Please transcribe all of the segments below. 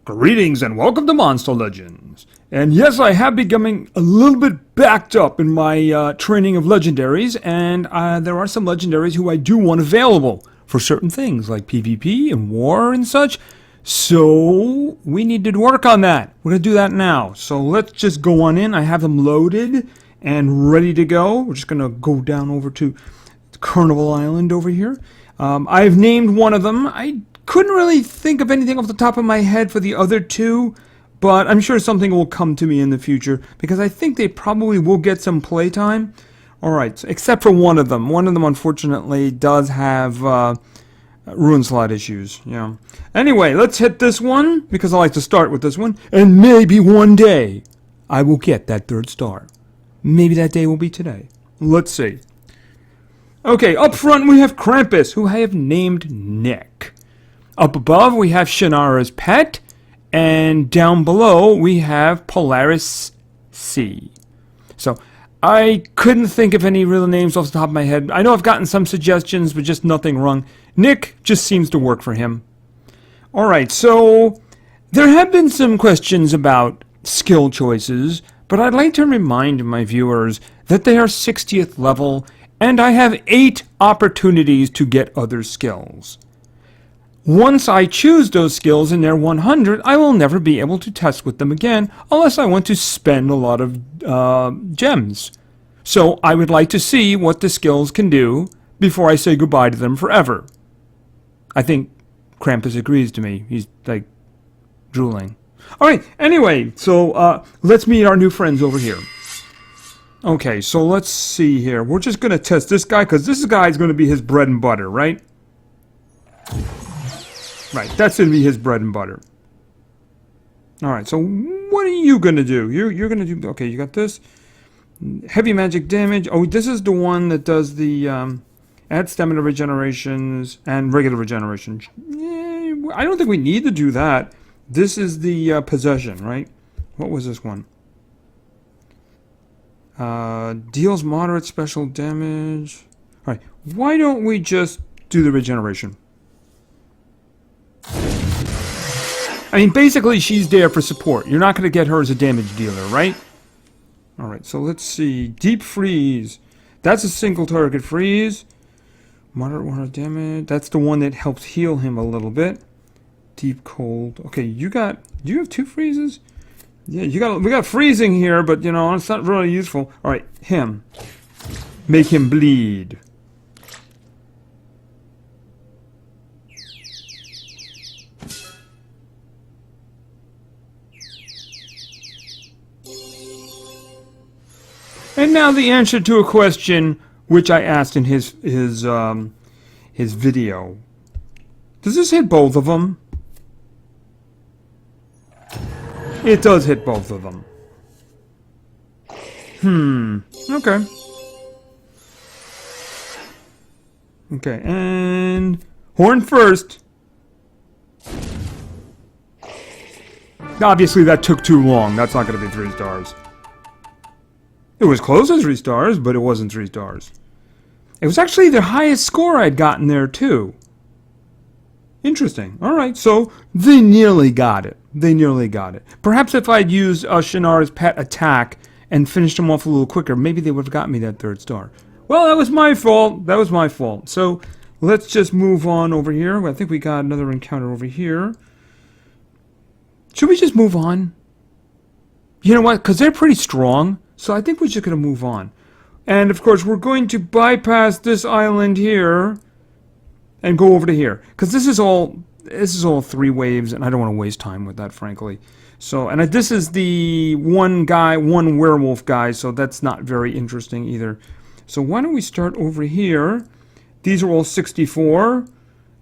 Greetings and welcome to Monster Legends. And yes, I have becoming a little bit backed up in my training of legendaries, and there are some legendaries who I do want available for certain things like PvP and war and such. So we need to work on that. We're going to do that now. So let's just go on in. I have them loaded and ready to go. We're just going to go down over to Carnival Island over here. I've named one of them. I couldn't really think of anything off the top of my head for the other two, but I'm sure something will come to me in the future because I think they probably will get some playtime. Alright, so except for one of them. One of them, unfortunately, does have ruin slot issues. Yeah. Anyway, let's hit this one because I like to start with this one. And maybe one day I will get that 3rd star. Maybe that day will be today. Let's see. Okay, up front we have Krampus, who I have named Nick. Up above we have Shannara's pet, and down below we have Polaris C. So I couldn't think of any real names off the top of my head. I know I've gotten some suggestions, but just nothing wrong. Nick just seems to work for him. Alright, so there have been some questions about skill choices, but I'd like to remind my viewers that they are 60th level, and I have 8 opportunities to get other skills. Once I choose those skills and they're 100, I will never be able to test with them again unless I want to spend a lot of gems. So I would like to see what the skills can do before I say goodbye to them forever. I think Krampus agrees to me. He's like drooling. Alright, anyway, so let's meet our new friends over here. Okay, so let's see here. We're just going to test this guy because this guy is going to be his bread and butter, right? Right, that's going to be his bread and butter. Alright, so what are you going to do? You're going to do... Okay, you got this. Heavy magic damage. Oh, this is the one that does the... add stamina regenerations and regular regeneration. I don't think we need to do that. This is the possession, right? What was this one? Deals moderate special damage. Alright, why don't we just do the regeneration? I mean, basically, she's there for support. You're not going to get her as a damage dealer, right? Alright, so let's see. Deep freeze. That's a single target freeze. Moderate water damage. That's the one that helps heal him a little bit. Deep cold. Okay, do you have 2 freezes? Yeah, we got freezing here, but, you know, it's not really useful. Alright, him. Make him bleed. And now the answer to a question which I asked in his video. Does this hit both of them? It does hit both of them. Okay. Okay, and horn first. Obviously that took too long. That's not going to be 3 stars. It was close as 3 stars, but it wasn't 3 stars. It was actually the highest score I'd gotten there, too. Interesting. Alright, so they nearly got it. They nearly got it. Perhaps if I'd used Shannara's pet attack and finished them off a little quicker, maybe they would have got me that 3rd star. Well, that was my fault. That was my fault. So let's just move on over here. I think we got another encounter over here. Should we just move on? You know what? Because they're pretty strong. So I think we're just going to move on. And of course, we're going to bypass this island here and go over to here. Because this is all 3 waves, and I don't want to waste time with that, frankly. So, and this is the one werewolf guy, so that's not very interesting either. So why don't we start over here? These are all 64.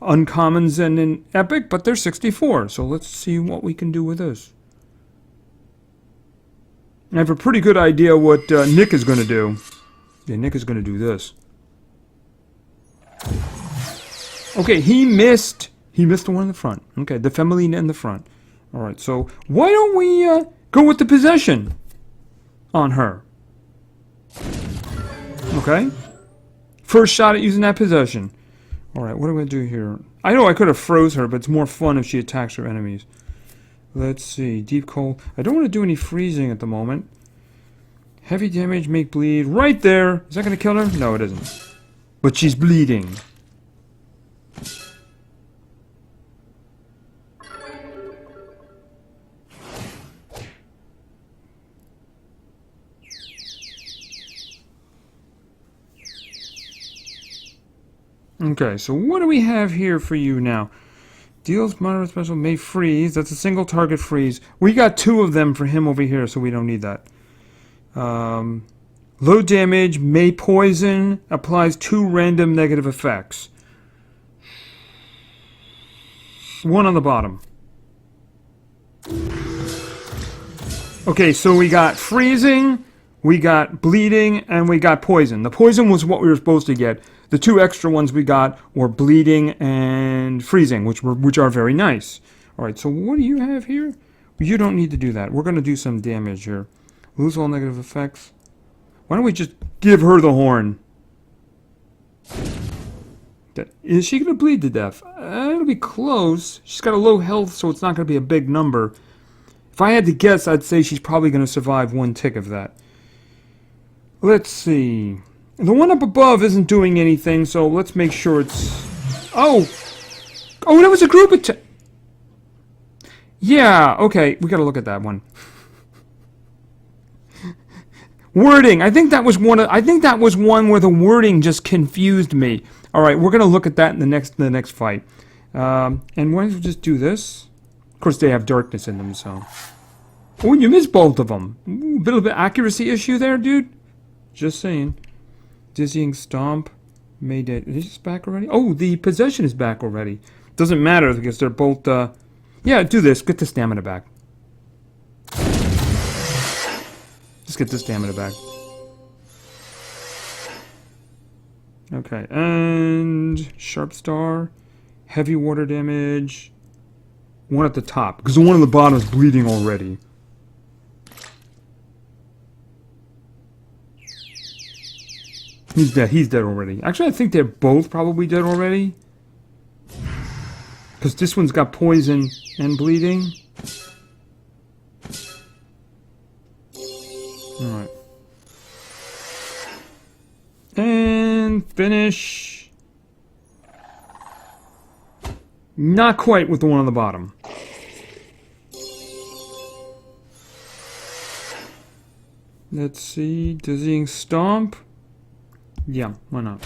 Uncommons and an epic, but they're 64. So let's see what we can do with this. I have a pretty good idea what Nick is going to do. Yeah, Nick is going to do this. Okay, he missed. He missed the one in the front. Okay, the feminine in the front. Alright, so why don't we go with the possession on her? Okay. First shot at using that possession. Alright, what do I do here? I know I could have froze her, but it's more fun if she attacks her enemies. Let's see. Deep cold. I don't want to do any freezing at the moment. Heavy damage, make bleed. Right there! Is that going to kill her? No, it isn't. But she's bleeding. Okay, so what do we have here for you now? Deals moderate special, may freeze. That's a single target freeze. We got 2 of them for him over here, so we don't need that. Low damage, may poison, applies 2 random negative effects. 1 on the bottom. Okay, so we got freezing, we got bleeding, and we got poison. The poison was what we were supposed to get. The 2 extra ones we got were bleeding and freezing, which are very nice. Alright, so what do you have here? You don't need to do that. We're going to do some damage here. Lose all negative effects. Why don't we just give her the horn? Is she going to bleed to death? It'll be close. She's got a low health, so it's not going to be a big number. If I had to guess, I'd say she's probably going to survive 1 tick of that. Let's see. The one up above isn't doing anything, so let's make sure it's... Oh! Oh, that was a group attack! Yeah, okay, we gotta look at that one. Wording. I think that was one where the wording just confused me. Alright, we're gonna look at that in the next fight. And why don't we just do this? Of course, they have darkness in them, so... Oh, you missed both of them. Ooh, bit of an accuracy issue there, dude. Just saying. Dizzying Stomp. Mayday. Is this back already? Oh, the possession is back already. Doesn't matter because they're both, Yeah, do this. Get the stamina back. Just get the stamina back. Okay, and... Sharp Star. Heavy water damage. 1 at the top. Because the one on the bottom is bleeding already. He's dead. He's dead already. Actually, I think they're both probably dead already. Because this one's got poison and bleeding. Alright. And finish. Not quite with the one on the bottom. Let's see. Dizzying Stomp. Yeah, why not?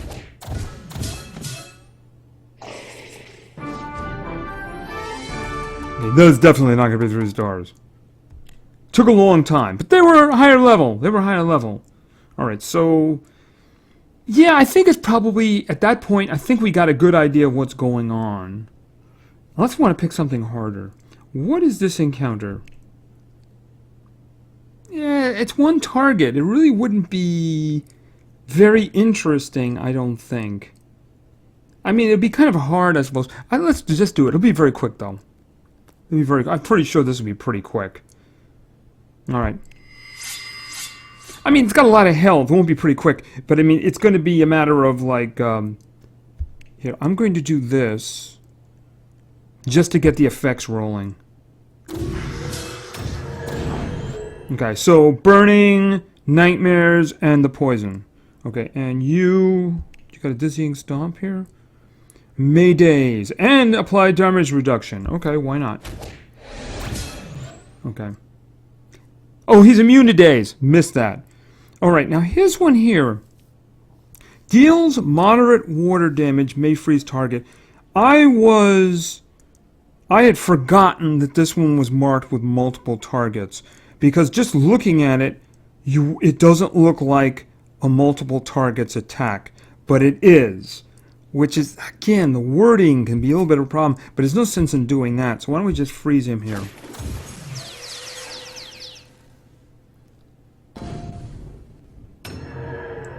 That's definitely not going to be 3 stars. Took a long time, but they were higher level. Alright, so... Yeah, I think it's probably, at that point, I think we got a good idea of what's going on. Let's want to pick something harder. What is this encounter? Yeah, it's 1 target. It really wouldn't be very interesting, I don't think. I mean, it'd be kind of hard, I suppose. Let's just do it. It'll be very quick, though. I'm pretty sure this will be pretty quick. Alright. I mean, it's got a lot of health. It won't be pretty quick. But, I mean, it's going to be a matter of, like, here, I'm going to do this just to get the effects rolling. Okay, so burning, nightmares, and the poison. Okay, and you got a dizzying stomp here? Maydays, and apply damage reduction. Okay, why not? Okay. Oh, he's immune to daze. Missed that. Alright, now here's one here. Deals moderate water damage, may freeze target. I had forgotten that this one was marked with multiple targets. Because just looking at it, it doesn't look like a multiple targets attack. But it is. Which is, again, the wording can be a little bit of a problem. But there's no sense in doing that. So why don't we just freeze him here?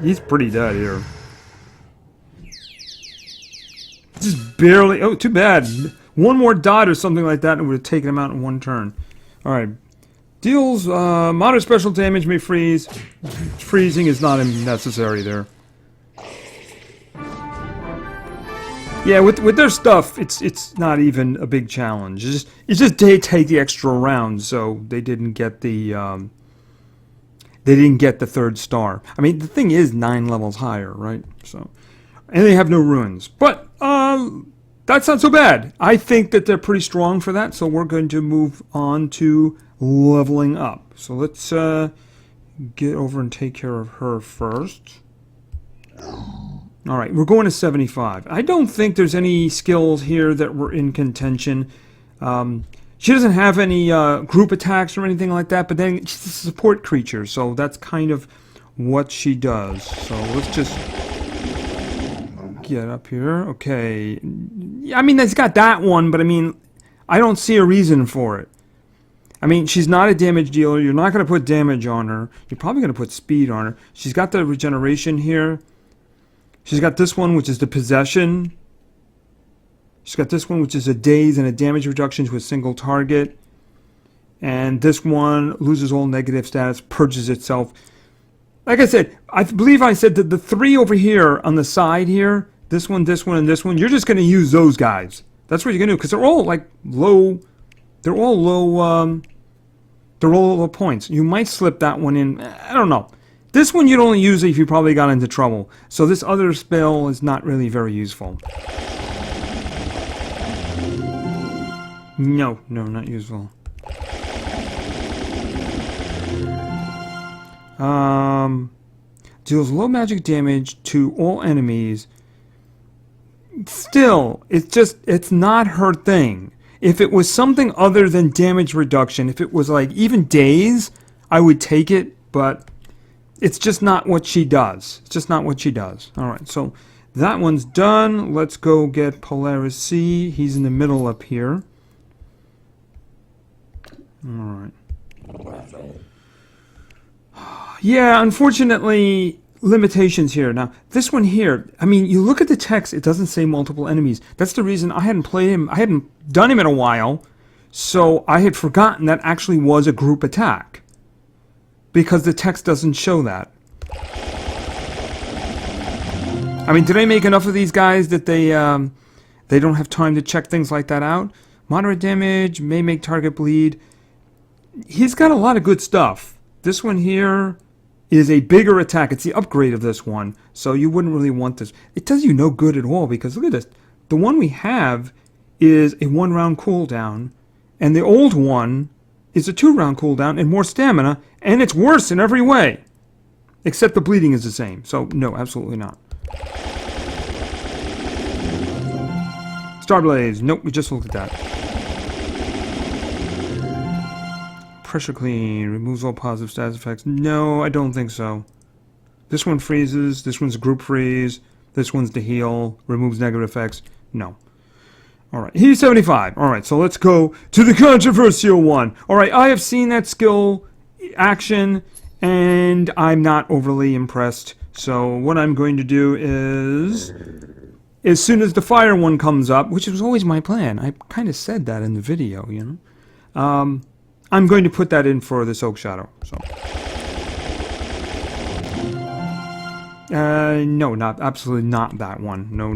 He's pretty dead here. Just barely... Oh, too bad. One more dot or something like that and it would have taken him out in 1 turn. Alright. Deals moderate special damage, may freeze. Freezing is not necessary there. Yeah, with their stuff, it's not even a big challenge. It's just they take the extra round, so they didn't get the third star. I mean, the thing is 9 levels higher, right? So, and they have no ruins, but that's not so bad. I think that they're pretty strong for that. So we're going to move on to leveling up. So let's get over and take care of her first. All right, we're going to 75. I don't think there's any skills here that were in contention. She doesn't have any group attacks or anything like that, but then she's a support creature, so that's kind of what she does. So let's just get up here. Okay. I mean, it's got that one, but I mean, I don't see a reason for it. I mean, she's not a damage dealer. You're not going to put damage on her. You're probably going to put speed on her. She's got the regeneration here. She's got this one, which is the possession. She's got this one, which is a daze and a damage reduction to a single target. And this one loses all negative status, purges itself. Like I said, I believe I said that the 3 over here on the side here, this one, and this one, you're just going to use those guys. That's what you're going to do, because they're all like low. They're all low. They're all low points. You might slip that one in. I don't know. This one you'd only use if you probably got into trouble. So this other spell is not really very useful. No, not useful. Deals low magic damage to all enemies. Still, it's not her thing. If it was something other than damage reduction, if it was like even daze, I would take it, but it's just not what she does. It's just not what she does. Alright, so that one's done. Let's go get Polaris C. He's in the middle up here. Alright. Yeah, unfortunately, limitations here. Now, this one here, I mean, you look at the text, it doesn't say multiple enemies. That's the reason I hadn't played him. I hadn't done him in a while, so I had forgotten that actually was a group attack. Because the text doesn't show that. I mean, did I make enough of these guys that they don't have time to check things like that out? Moderate damage, may make target bleed. He's got a lot of good stuff. This one here is a bigger attack. It's the upgrade of this one, so you wouldn't really want this. It does you no good at all, because look at this. The one we have is a 1-round cooldown, and the old one is a 2-round cooldown and more stamina, and it's worse in every way. Except the bleeding is the same. So, no, absolutely not. Starblaze. Nope, we just looked at that. Pressure Clean. Removes all positive status effects. No, I don't think so. This one freezes. This one's a group freeze. This one's to heal. Removes negative effects. No. Alright, he's 75. Alright, so let's go to the controversial one. Alright, I have seen that skill action, and I'm not overly impressed. So what I'm going to do is, as soon as the fire one comes up, which was always my plan, I kind of said that in the video, you know, I'm going to put that in for this Oak Shadow. So, no, absolutely not that one. No.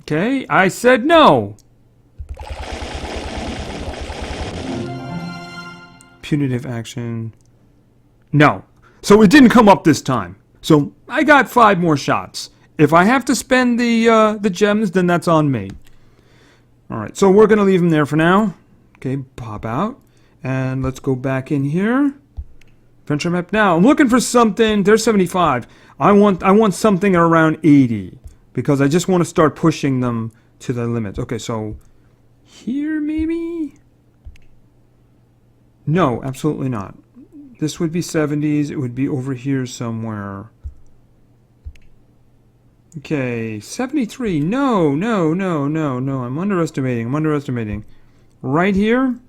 Okay, I said no. Punitive action. No. So it didn't come up this time. So I got 5 more shots. If I have to spend the gems, then that's on me. Alright, so we're going to leave them there for now. Okay, pop out. And let's go back in here. Adventure map now. I'm looking for something. There's 75. I want something around 80. Because I just want to start pushing them to the limit. Okay, so here maybe? No, absolutely not. This would be 70s. It would be over here somewhere. Okay, 73. No. I'm underestimating. Right here?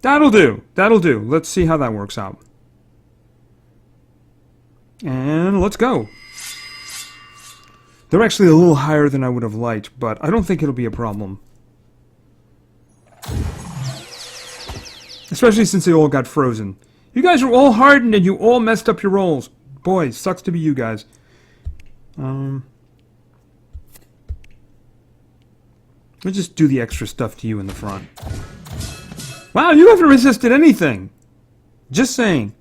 That'll do. Let's see how that works out. And let's go. They're actually a little higher than I would have liked, but I don't think it'll be a problem. Especially since they all got frozen. You guys are all hardened and you all messed up your rolls. Boy, sucks to be you guys. Let's just do the extra stuff to you in the front. Wow, you haven't resisted anything. Just saying.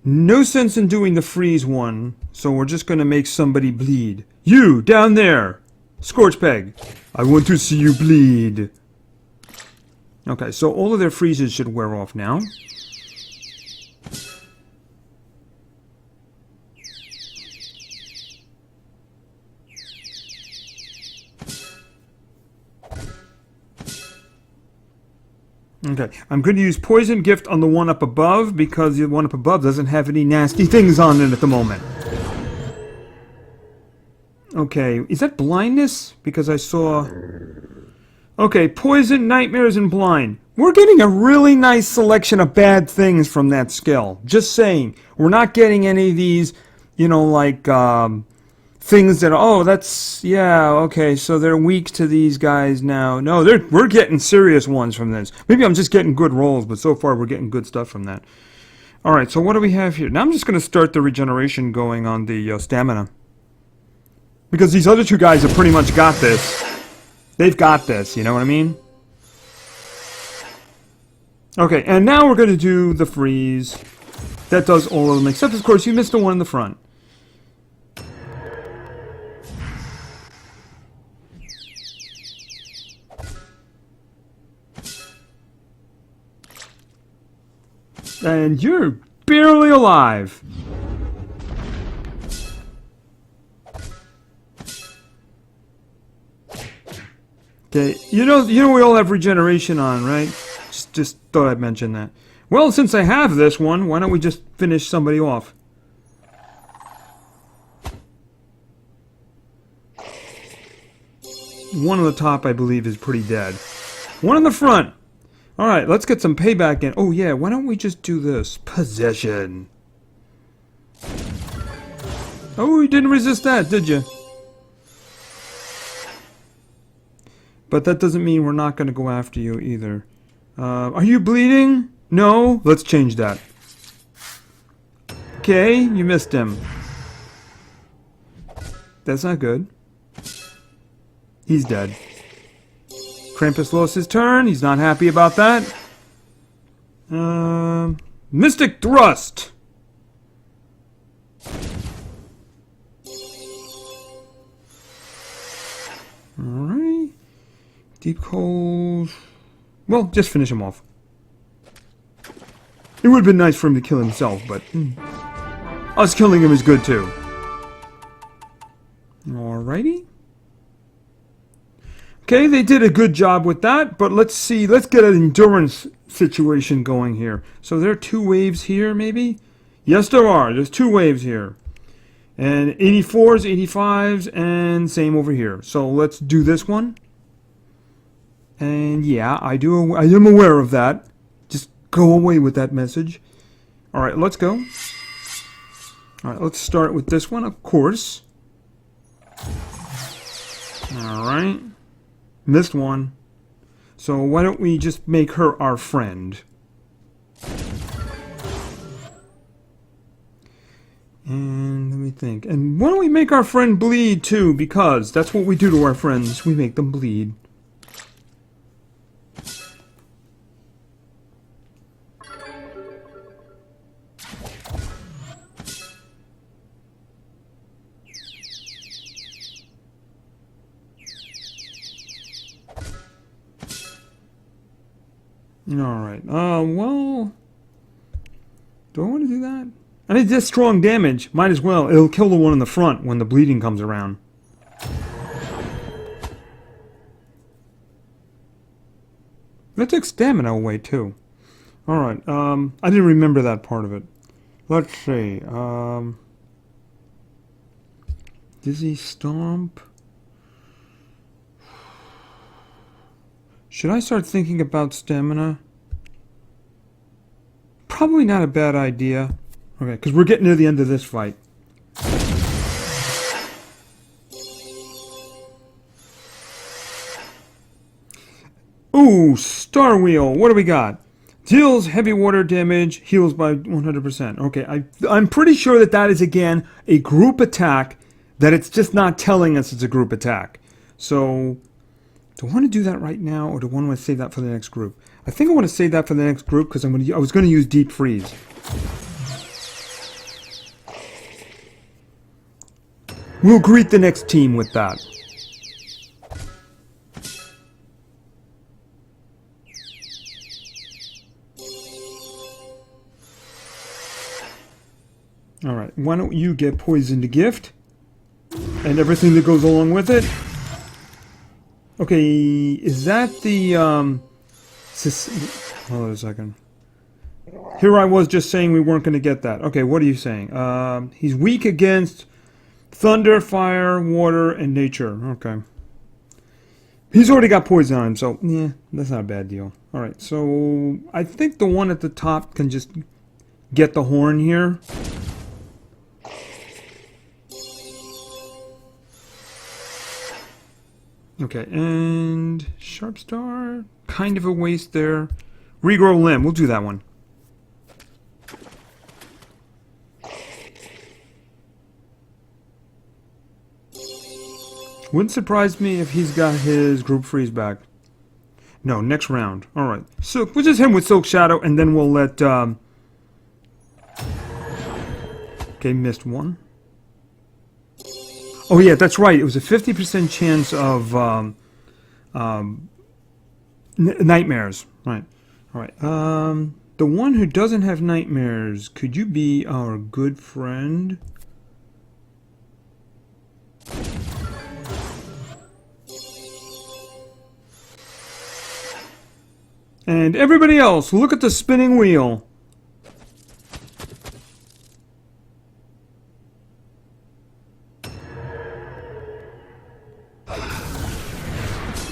No sense in doing the freeze one, so we're just going to make somebody bleed. You, down there! Scorch Peg, I want to see you bleed. Okay, so all of their freezes should wear off now. Okay, I'm going to use Poison Gift on the one up above because the one up above doesn't have any nasty things on it at the moment. Okay, is that blindness? Because I saw... Okay, poison, nightmares, and blind. We're getting a really nice selection of bad things from that skill. Just saying. We're not getting any of these, you know, like, things that, oh, that's, yeah, okay, so they're weak to these guys now. No, we're getting serious ones from this. Maybe I'm just getting good rolls, but so far we're getting good stuff from that. Alright, so what do we have here? Now I'm just going to start the regeneration going on the stamina. Because these other two guys have pretty much got this. They've got this, you know what I mean? Okay, and now we're going to do the freeze. That does all of them, except of course you missed the one in the front. And you're barely alive. Okay, you know we all have regeneration on, right? Just thought I'd mention that. Well, since I have this one, why don't we just finish somebody off? One on the top, I believe, is pretty dead. One in the front. Alright, let's get some payback in. Oh yeah, why don't we just do this? Possession. Oh, you didn't resist that, did you? But that doesn't mean we're not going to go after you either. Are you bleeding? No? Let's change that. Okay, you missed him. That's not good. He's dead. Krampus lost his turn. He's not happy about that. Mystic Thrust! Alright. Deep Cold. Well, just finish him off. It would have been nice for him to kill himself, but us killing him is good too. Alrighty. Okay, they did a good job with that, but let's see. Let's get an endurance situation going here. So there are 2 waves here, maybe? Yes, there are. There's 2 waves here. And 84s, 85s, and same over here. So let's do this one. And yeah, I am aware of that. Just go away with that message. Alright, let's go. Alright, let's start with this one, of course. Alright. Missed one. So why don't we just make her our friend? And let me think. And why don't we make our friend bleed too? Because that's what we do to our friends. We make them bleed. Alright, well... Do I want to do that? I mean, just strong damage. Might as well. It'll kill the one in the front when the bleeding comes around. That took stamina away, too. Alright, I didn't remember that part of it. Let's see, Dizzy Stomp... Should I start thinking about stamina? Probably not a bad idea. Okay, because we're getting near the end of this fight. Ooh, Star Wheel. What do we got? Deals heavy water damage, heals by 100%. Okay, I'm pretty sure that is, again, a group attack that it's just not telling us it's a group attack. So, do I want to do that right now, or do I want to save that for the next group? I think I want to save that for the next group because I was going to use Deep Freeze. We'll greet the next team with that. Alright, why don't you get Poison to Gift? And everything that goes along with it. Okay, is that the, hold on a second. Here I was just saying we weren't going to get that. Okay, what are you saying? He's weak against thunder, fire, water, and nature. Okay. He's already got poison on him, so, yeah, that's not a bad deal. Alright, so I think the one at the top can just get the horn here. Okay, and Sharp Star, kind of a waste there. Regrow Limb, we'll do that one. Wouldn't surprise me if he's got his group freeze back. No, next round. Alright, Silk, we'll just hit him with Silk Shadow, and then we'll let, okay, missed one. Oh yeah, that's right. It was a 50% chance of nightmares. Right. All right. The one who doesn't have nightmares, could you be our good friend? And everybody else, look at the spinning wheel.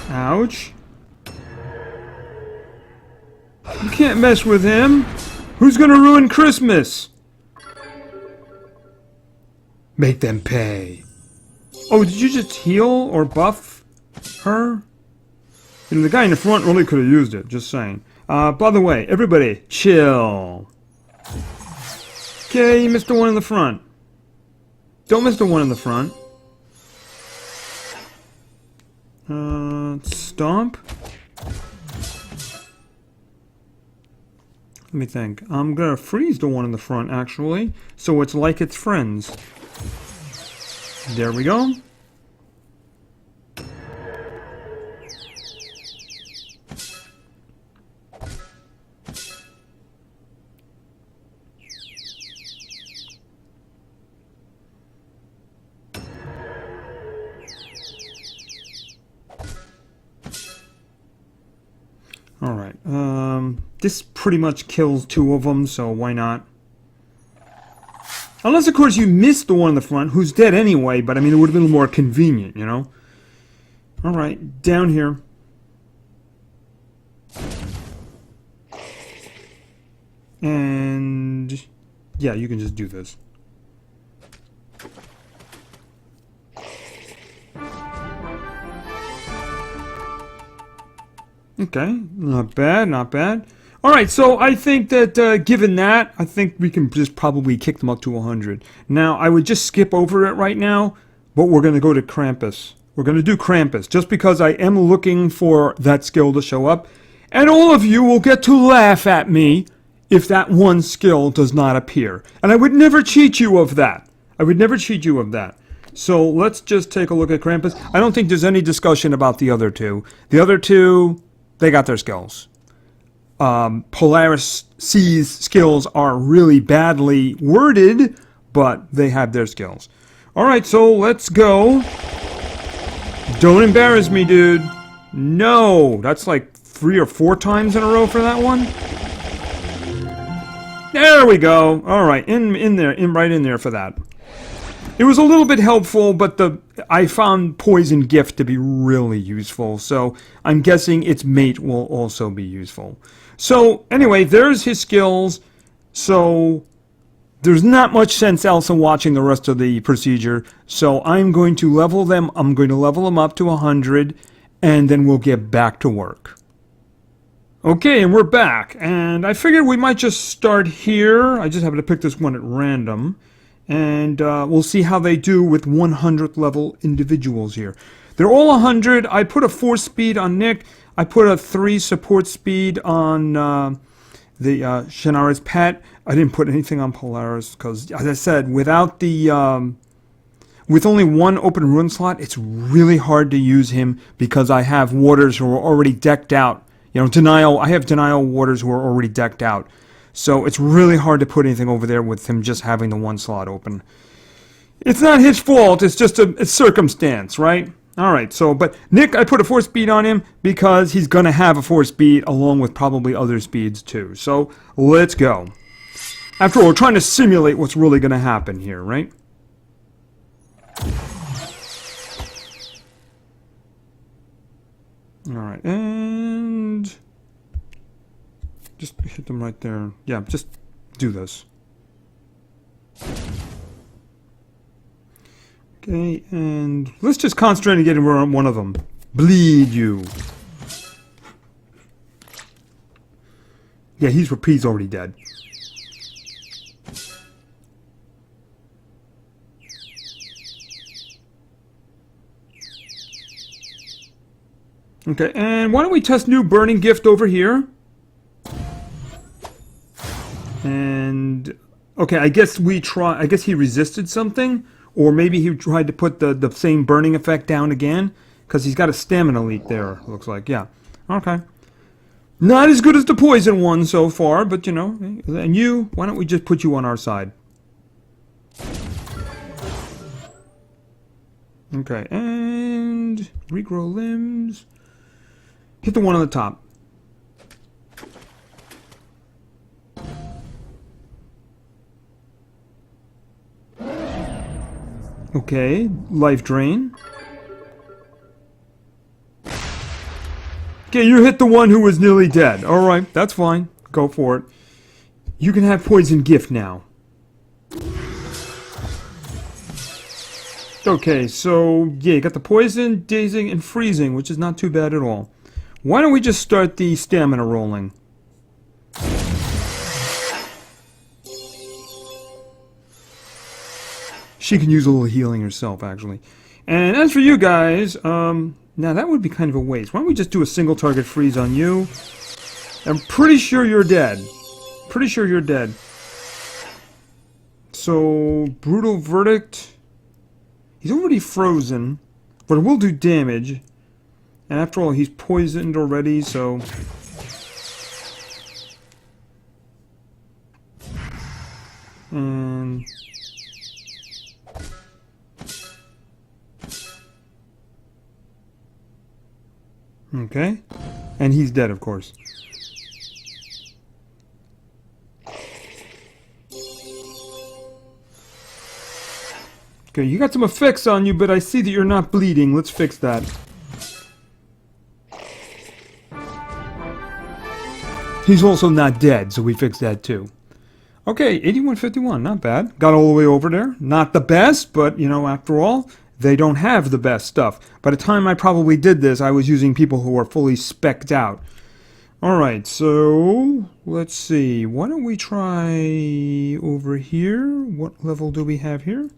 Ouch. You can't mess with him. Who's gonna ruin Christmas? Make them pay. Oh, did you just heal or buff her? You know, the guy in the front really could have used it, just saying. By the way, everybody, chill. Okay, you missed the one in the front. Don't miss the one in the front. Stomp. Let me think. I'm gonna freeze the one in the front, actually, so it's like it's friends. There we go. Alright, this pretty much kills two of them, so why not? Unless, of course, you missed the one in the front, who's dead anyway, but I mean, it would have been more convenient, you know? Alright, down here. And yeah, you can just do this. Okay, not bad, not bad. Alright, so I think that given that, I think we can just probably kick them up to 100. Now, I would just skip over it right now, but we're going to go to Krampus. We're going to do Krampus, just because I am looking for that skill to show up. And all of you will get to laugh at me if that one skill does not appear. And I would never cheat you of that. I would never cheat you of that. So let's just take a look at Krampus. I don't think there's any discussion about the other two. The other two, they got their skills. Polaris C's skills are really badly worded, but they have their skills. Alright, so let's go. Don't embarrass me, dude. No, that's like 3 or 4 times in a row for that one. There we go. Alright, right in there for that. It was a little bit helpful, but I found Poison Gift to be really useful, so I'm guessing its mate will also be useful. So, anyway, there's his skills, so there's not much sense else in watching the rest of the procedure, so I'm going to level them. I'm going to level them up to 100, and then we'll get back to work. Okay, and we're back, and I figured we might just start here. I just happened to pick this one at random. And we'll see how they do with 100th level individuals here. They're all 100. I put a 4 speed on Nick. I put a 3 support speed on the Shannara's pet. I didn't put anything on Polaris because, as I said, without the with only one open rune slot, it's really hard to use him because I have warders who are already decked out. You know, denial. I have denial warders who are already decked out. So it's really hard to put anything over there with him just having the 1 slot open. It's not his fault. It's just a circumstance, right? All right. So, but Nick, I put a 4 speed on him because he's gonna have a 4 speed along with probably other speeds too. So let's go. After all, we're trying to simulate what's really gonna happen here, right? Alright, and just hit them right there. Yeah, just do this. Okay, and let's just concentrate on getting one of them. Bleed you. Yeah, he's already dead. Okay, and why don't we test new burning gift over here? And okay, I guess he resisted something, or maybe he tried to put the same burning effect down again, because he's got a stamina leak there, looks like. Yeah. Okay. Not as good as the poison one so far, but you know, and you, why don't we just put you on our side? Okay, and regrow limbs. Hit the one on the top. Okay, life drain. Okay, you hit the one who was nearly dead. Alright, that's fine. Go for it. You can have poison gift now. Okay, so yeah, you got the poison, dazing, and freezing, which is not too bad at all. Why don't we just start the stamina rolling? She can use a little healing herself, actually. And as for you guys, now that would be kind of a waste. Why don't we just do a single target freeze on you? I'm pretty sure you're dead. Pretty sure you're dead. So, brutal verdict. He's already frozen, but it will do damage. And after all, he's poisoned already, so... And... Okay. And he's dead, of course. Okay, you got some effects on you, but I see that you're not bleeding. Let's fix that. He's also not dead, so we fixed that too. Okay, 8151, not bad. Got all the way over there. Not the best, but, you know, after all, they don't have the best stuff. By the time I probably did this, I was using people who are fully spec'd out. Alright, so, let's see. Why don't we try over here? What level do we have here?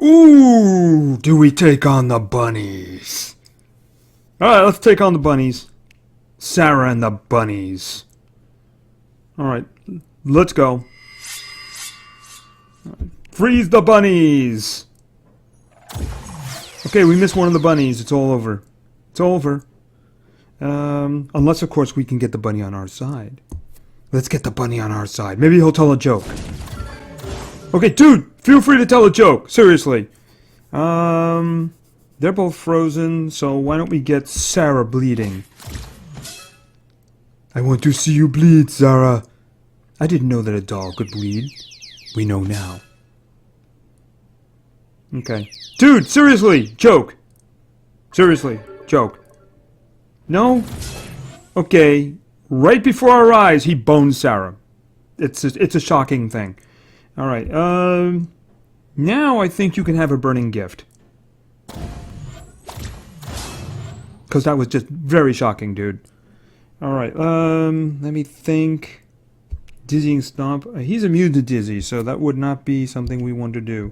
Ooh, do we take on the bunnies? Alright, let's take on the bunnies. Sarah and the bunnies. Alright, let's go. Freeze the bunnies! Okay, we missed one of the bunnies. It's all over. It's all over. Unless, of course, we can get the bunny on our side. Let's get the bunny on our side. Maybe he'll tell a joke. Okay, dude, feel free to tell a joke. Seriously. They're both frozen, so why don't we get Sarah bleeding? I want to see you bleed, Sarah. I didn't know that a doll could bleed. We know now. Okay. Dude, seriously, joke. Seriously, joke. No? Okay. Right before our eyes, he boned Sarah. It's a shocking thing. Alright, now I think you can have a burning gift. Because that was just very shocking, dude. Alright, let me think. Dizzying Stomp. He's immune to Dizzy, so that would not be something we want to do.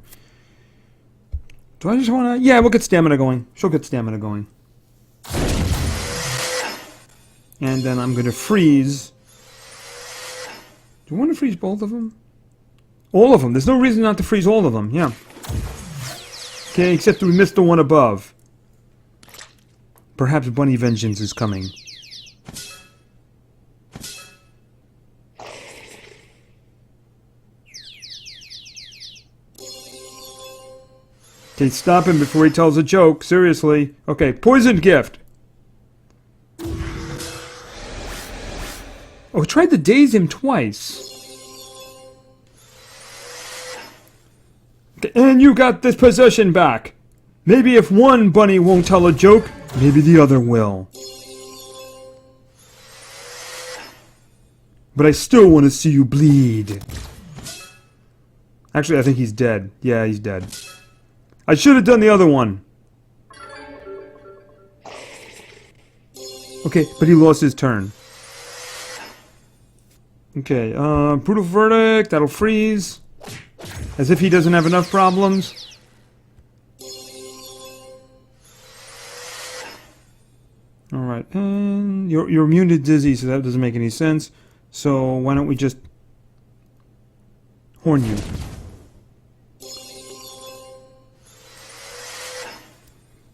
Do I just want to... Yeah, we'll get stamina going. She'll get stamina going. And then I'm going to freeze. Do you want to freeze both of them? All of them. There's no reason not to freeze all of them. Yeah. Okay, except we missed the one above. Perhaps Bunny Vengeance is coming. Okay, stop him before he tells a joke. Seriously. Okay, Poison Gift. Oh, tried to daze him twice. Okay, and you got this possession back. Maybe if one bunny won't tell a joke, maybe the other will. But I still want to see you bleed. Actually, I think he's dead. Yeah, he's dead. I should have done the other one. Okay, but he lost his turn. Okay, Brutal Verdict, that'll freeze. As if he doesn't have enough problems. Alright, and you're immune to Dizzy, so that doesn't make any sense. So why don't we just horn you?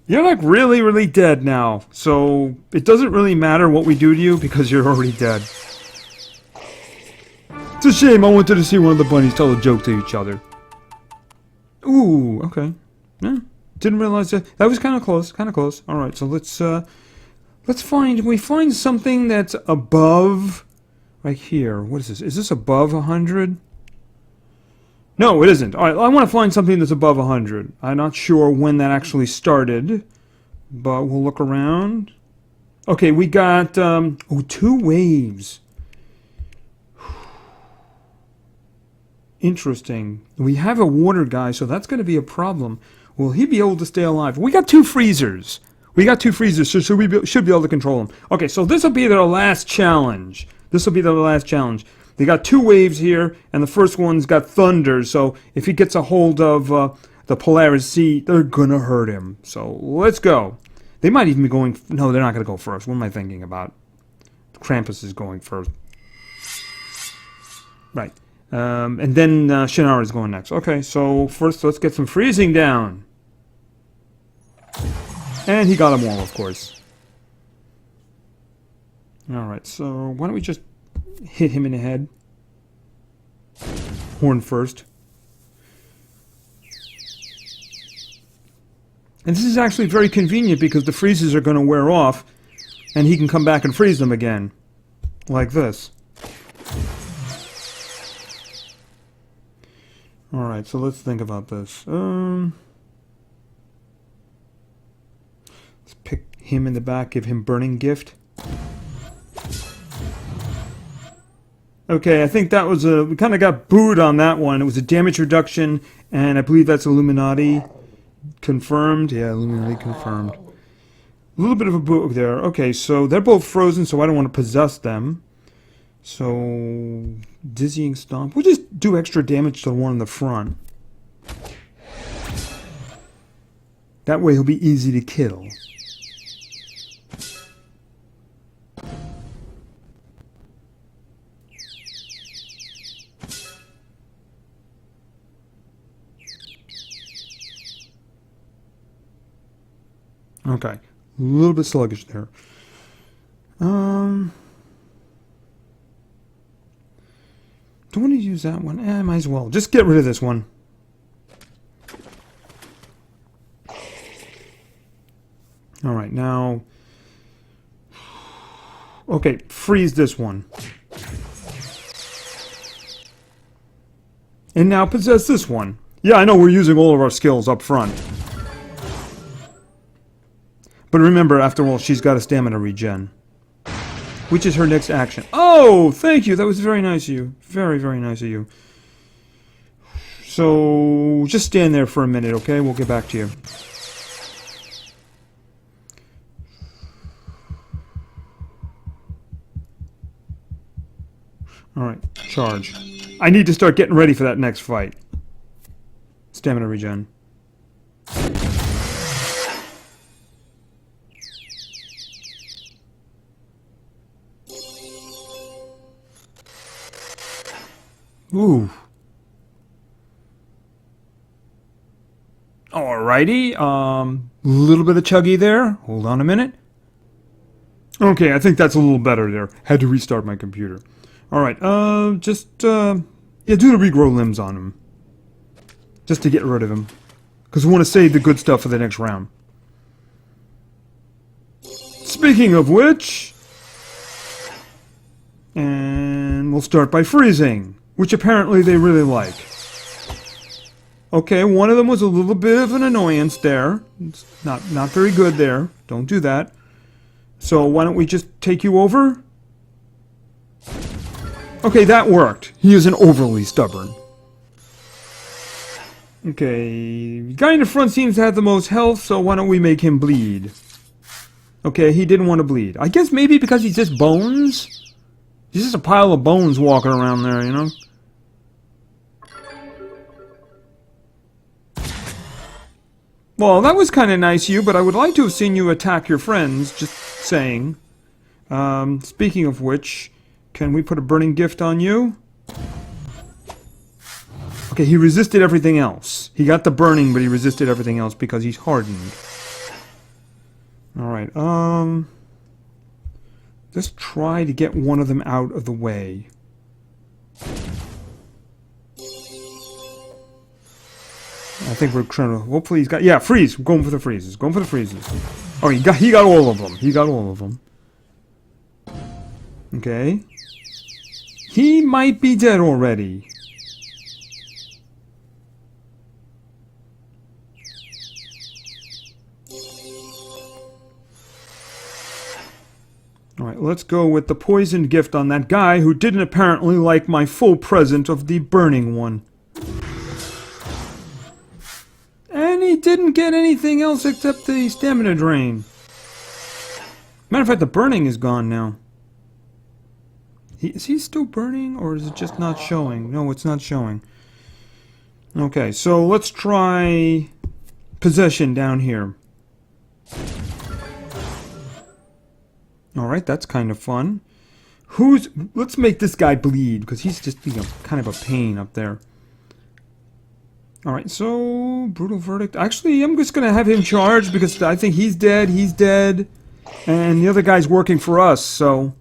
You're like really, really dead now, so it doesn't really matter what we do to you because you're already dead. It's a shame, I wanted to see one of the bunnies tell a joke to each other. Ooh, okay. Yeah, didn't realize that. That was kind of close, Alright, so let's find something that's above, right here. What is this? Is this above 100? No, it isn't. Alright, I want to find something that's above 100. I'm not sure when that actually started, but we'll look around. Okay, we got, 2 waves. Interesting. We have a water guy, so that's going to be a problem. Will he be able to stay alive? We got 2 freezers. So we should be able to control them. Okay, so this will be their last challenge. They got 2 waves here, and the first one's got thunder, so if he gets a hold of the Polaris Sea, they're gonna hurt him. So let's go. They might even be going... No, they're not gonna go first. What am I thinking about? Krampus is going first. Right. And then Shannara is going next. Okay, so first let's get some freezing down. And he got them all, of course. Alright, so why don't we just hit him in the head. Horn first. And this is actually very convenient because the freezes are going to wear off and he can come back and freeze them again. Like this. Alright, so let's think about this. Let's pick him in the back, give him Burning Gift. Okay, I think that was we kind of got booed on that one. It was a damage reduction, and I believe that's Illuminati confirmed. Yeah, Illuminati confirmed. A little bit of a boo there. Okay, so they're both frozen, so I don't want to possess them. So, Dizzying Stomp. We'll just do extra damage to the one in the front. That way he'll be easy to kill. Okay, a little bit sluggish there. Don't want to use that one. Might as well. Just get rid of this one. Alright, now... Okay, freeze this one. And now possess this one. Yeah, I know we're using all of our skills up front. But remember, after all, she's got a stamina regen. Which is her next action. Oh, thank you. That was very nice of you. Very, very nice of you. So, just stand there for a minute, okay? We'll get back to you. Alright, charge. I need to start getting ready for that next fight. Stamina regen. Ooh. Alrighty, little bit of chuggy there. Hold on a minute. Okay, I think that's a little better there. Had to restart my computer. Alright, yeah, do the regrow limbs on him. Just to get rid of him. Because we want to save the good stuff for the next round. Speaking of which... And we'll start by freezing. Which apparently they really like. Okay, one of them was a little bit of an annoyance there. It's not very good there. Don't do that. So why don't we just take you over? Okay, that worked. He isn't overly stubborn. Okay, the guy in the front seems to have the most health, so why don't we make him bleed? Okay, he didn't want to bleed. I guess maybe because he's just bones? He's just a pile of bones walking around there, you know? Well, that was kind of nice of you, but I would like to have seen you attack your friends, just saying. Speaking of which, can we put a burning gift on you? Okay, he resisted everything else. He got the burning, but he resisted everything else because he's hardened. Alright, let's try to get one of them out of the way. I think we're trying to... Hopefully he's got... Yeah, freeze! We're going for the freezes. Going for the freezes. Oh, he got all of them. He got all of them. Okay. He might be dead already. Alright, let's go with the poisoned gift on that guy who didn't apparently like my full present of the burning one. And he didn't get anything else except the stamina drain. Matter of fact, the burning is gone now. Is he still burning, or is it just not showing? No, it's not showing. Okay, so let's try possession down here. Alright, that's kind of fun. Let's make this guy bleed, because he's just being kind of a pain up there. Alright, so, brutal verdict. Actually, I'm just going to have him charged, because I think he's dead, and the other guy's working for us, so...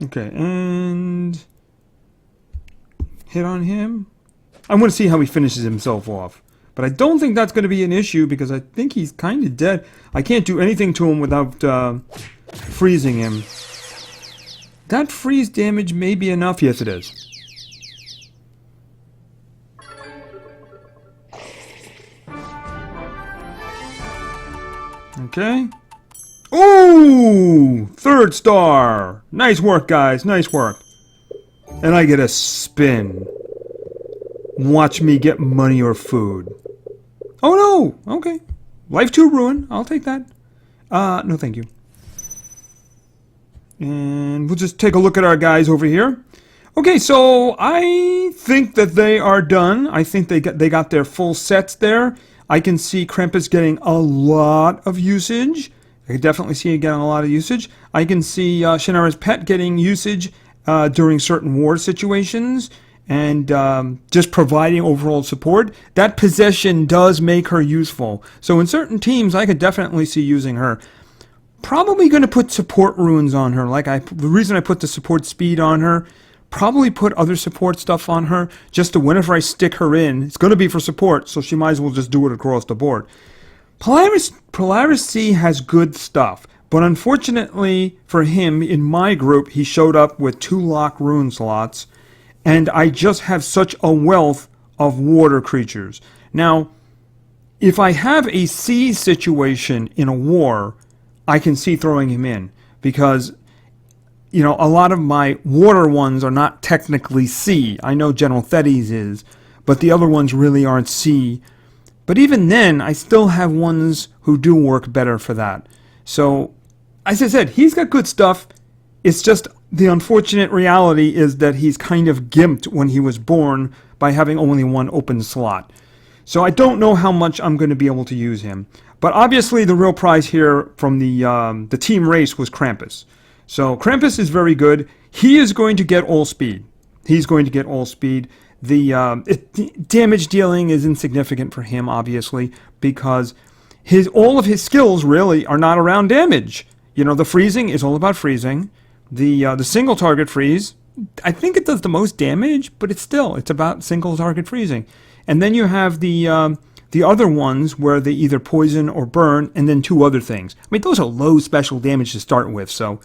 Okay, and... hit on him. I'm going to see how he finishes himself off. But I don't think that's going to be an issue, because I think he's kind of dead. I can't do anything to him without freezing him. That freeze damage may be enough. Yes, it is. Okay. Ooh! 3rd star! Nice work, guys. Nice work. And I get a spin. Watch me get money or food. Oh no! Okay. Life 2 ruin. I'll take that. No thank you. And we'll just take a look at our guys over here. Okay, so I think that they are done. I think they got their full sets there. I can see Krampus getting a lot of usage. I can definitely see it getting a lot of usage. I can see Shannara's pet getting usage during certain war situations. And just providing overall support. That possession does make her useful. So in certain teams, I could definitely see using her. Probably going to put support runes on her. The reason I put the support speed on her, probably put other support stuff on her, just to whenever I stick her in, it's going to be for support, so she might as well just do it across the board. Polaris C has good stuff, but unfortunately for him, in my group, he showed up with 2 lock rune slots, and I just have such a wealth of water creatures. Now, if I have a sea situation in a war, I can see throwing him in, because, you know, a lot of my water ones are not technically sea. I know General Thetes is, but the other ones really aren't sea. But even then, I still have ones who do work better for that. So, as I said, he's got good stuff. It's just the unfortunate reality is that he's kind of gimped when he was born by having only one open slot. So I don't know how much I'm going to be able to use him. But obviously the real prize here from the team race was Krampus. So Krampus is very good. He is going to get all speed. He's going to get all speed. The damage dealing is insignificant for him, obviously, because all of his skills really are not around damage. You know, the freezing is all about freezing. The single target freeze, I think it does the most damage, but it's about single target freezing. And then you have the other ones where they either poison or burn, and then 2 other things. I mean, those are low special damage to start with, so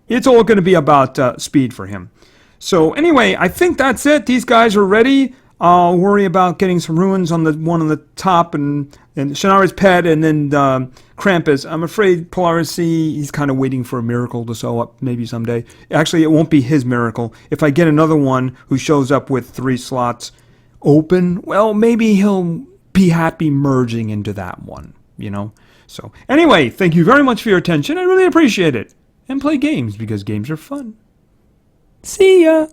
it's all going to be about speed for him. So anyway, I think that's it. These guys are ready. I'll worry about getting some ruins on the one on the top and Shannara's pet and then Krampus. I'm afraid Polaris, he's kind of waiting for a miracle to show up maybe someday. Actually, it won't be his miracle. If I get another one who shows up with 3 slots open, well, maybe he'll be happy merging into that one, you know. So anyway, thank you very much for your attention. I really appreciate it. And play games because games are fun. See ya!